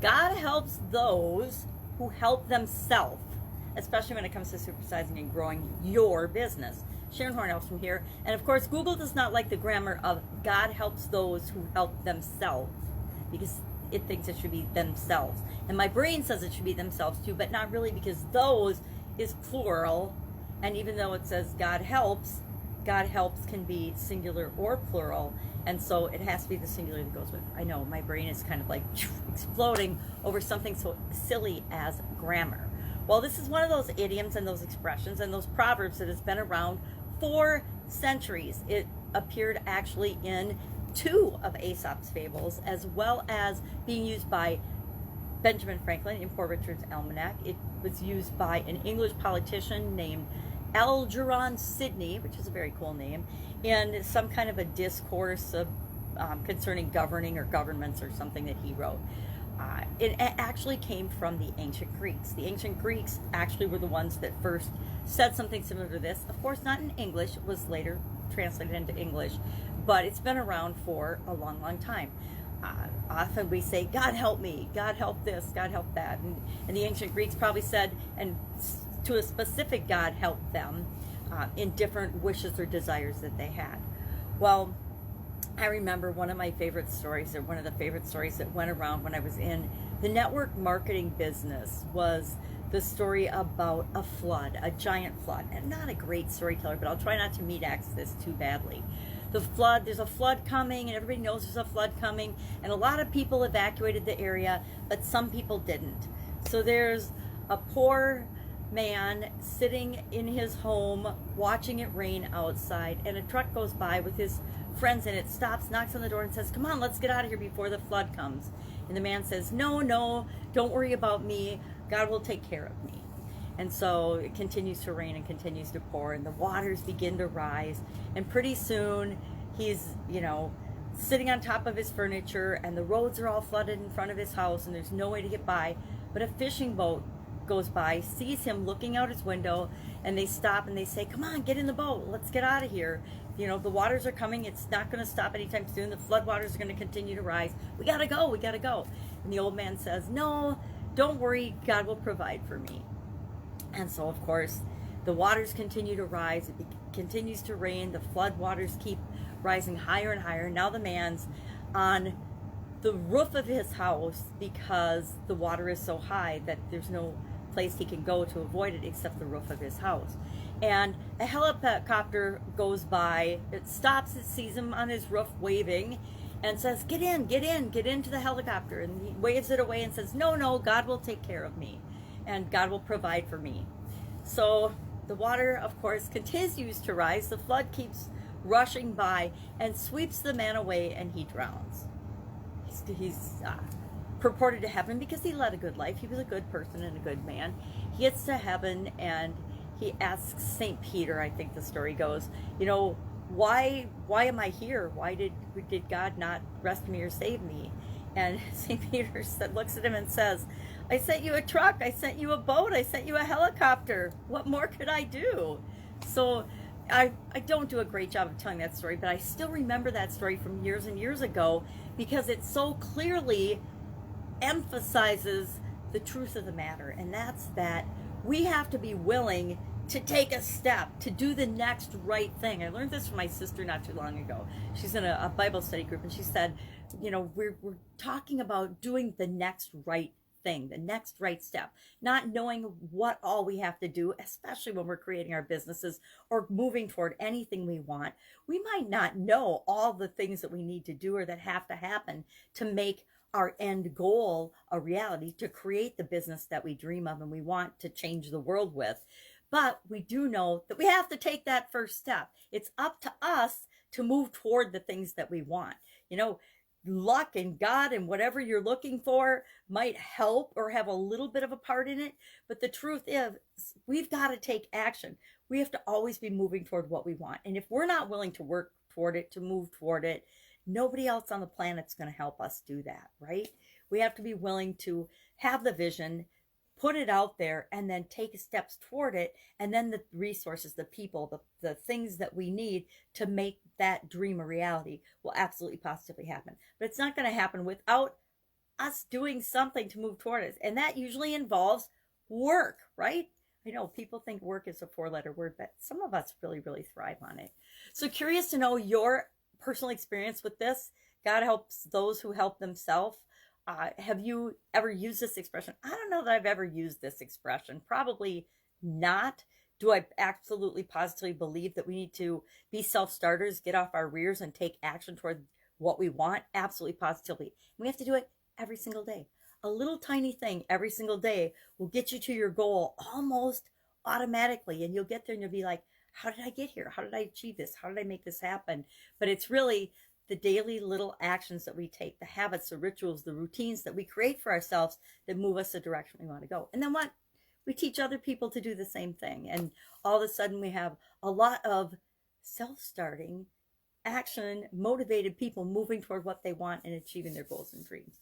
God helps those who help themselves, especially when it comes to supersizing and growing your business. Sharon Horne-Ellstrom here. And of course, Google does not like the grammar of God helps those who help themselves, because it thinks it should be themselves. And my brain says it should be themselves too, but not really, because those is plural. And even though it says God helps can be singular or plural. And so it has to be the singular that goes with. I know my brain is kind of like exploding over something so silly as grammar. Well, this is one of those idioms and those expressions and those proverbs that has been around for centuries. It appeared actually in 2 of Aesop's fables, as well as being used by Benjamin Franklin in Poor Richard's Almanac. It was used by an English politician named Algernon Sidney, which is a very cool name, in some kind of a discourse of, concerning governing or governments or something that he wrote. It actually came from the ancient Greeks. The ancient Greeks actually were the ones that first said something similar to this. Of course, not in English. It was later translated into English, but it's been around for a long, long time. Often we say, God help me, God help this, God help that. And the ancient Greeks probably said, and to a specific God help them in different wishes or desires that they had. Well, I remember one of my favorite stories, or one of the favorite stories that went around when I was in the network marketing business, was the story about a flood, a giant flood. And not a great storyteller, but I'll try not to meat axe this too badly. The flood, there's a flood coming, and everybody knows there's a flood coming, and a lot of people evacuated the area, but some people didn't. So there's a poor man sitting in his home watching it rain outside, and a truck goes by with his friends in it, stops, knocks on the door and says, come on, let's get out of here before the flood comes. And the man says, no, don't worry about me, God will take care of me. And so it continues to rain and continues to pour, and the waters begin to rise, and pretty soon he's sitting on top of his furniture, and the roads are all flooded in front of his house, and there's no way to get by. But a fishing boat goes by, sees him looking out his window, and they stop and they say, come on, get in the boat, let's get out of here. The waters are coming, it's not going to stop anytime soon, the flood waters are going to continue to rise, we gotta go. And the old man says, no, don't worry, God will provide for me. And so of course the waters continue to rise, it continues to rain, the flood waters keep rising higher and higher. Now the man's on the roof of his house because the water is so high that there's no place he can go to avoid it except the roof of his house. And a helicopter goes by, it stops, it sees him on his roof waving and says, get into the helicopter. And he waves it away and says, no, God will take care of me and God will provide for me. So the water, of course, continues to rise. The flood keeps rushing by and sweeps the man away, and he drowns. He's purported to heaven because he led a good life. He was a good person and a good man. He gets to heaven and he asks St. Peter, I think the story goes, why am I here? Why did God not rescue me or save me? And St. Peter looks at him and says, I sent you a truck, I sent you a boat, I sent you a helicopter. What more could I do? So I don't do a great job of telling that story, but I still remember that story from years and years ago because it so clearly emphasizes the truth of the matter. And that's that we have to be willing to take a step, to do the next right thing. I learned this from my sister not too long ago. She's in a Bible study group, and she said, we're talking about doing the next right thing, the next right step, not knowing what all we have to do, especially when we're creating our businesses or moving toward anything we want. We might not know all the things that we need to do or that have to happen to make our end goal a reality, to create the business that we dream of and we want to change the world with. But we do know that we have to take that first step. It's up to us to move toward the things that we want. Luck and God and whatever you're looking for might help or have a little bit of a part in it. But the truth is, we've got to take action. We have to always be moving toward what we want. And if we're not willing to work toward it, to move toward it, nobody else on the planet's going to help us do that, right? We have to be willing to have the vision, put it out there, and then take steps toward it. And then the resources, the people, the things that we need to make that dream a reality will absolutely positively happen. But it's not going to happen without us doing something to move toward it. And that usually involves work, right? I know people think work is a 4-letter word, but some of us really, really thrive on it. So curious to know your personal experience with this. God helps those who help themselves. Have you ever used this expression? I don't know that I've ever used this expression. Probably not. Do I absolutely positively believe that we need to be self-starters, get off our rears and take action toward what we want? Absolutely positively. We have to do it every single day. A little tiny thing every single day will get you to your goal almost automatically. And you'll get there and you'll be like, how did I get here? How did I achieve this? How did I make this happen? But it's really the daily little actions that we take, the habits, the rituals, the routines that we create for ourselves that move us the direction we want to go. And then what? We teach other people to do the same thing. And all of a sudden we have a lot of self-starting, action, motivated people moving toward what they want and achieving their goals and dreams.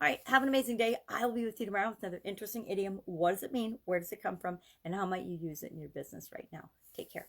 All right, have an amazing day. I will be with you tomorrow with another interesting idiom. What does it mean? Where does it come from? And how might you use it in your business right now? Take care.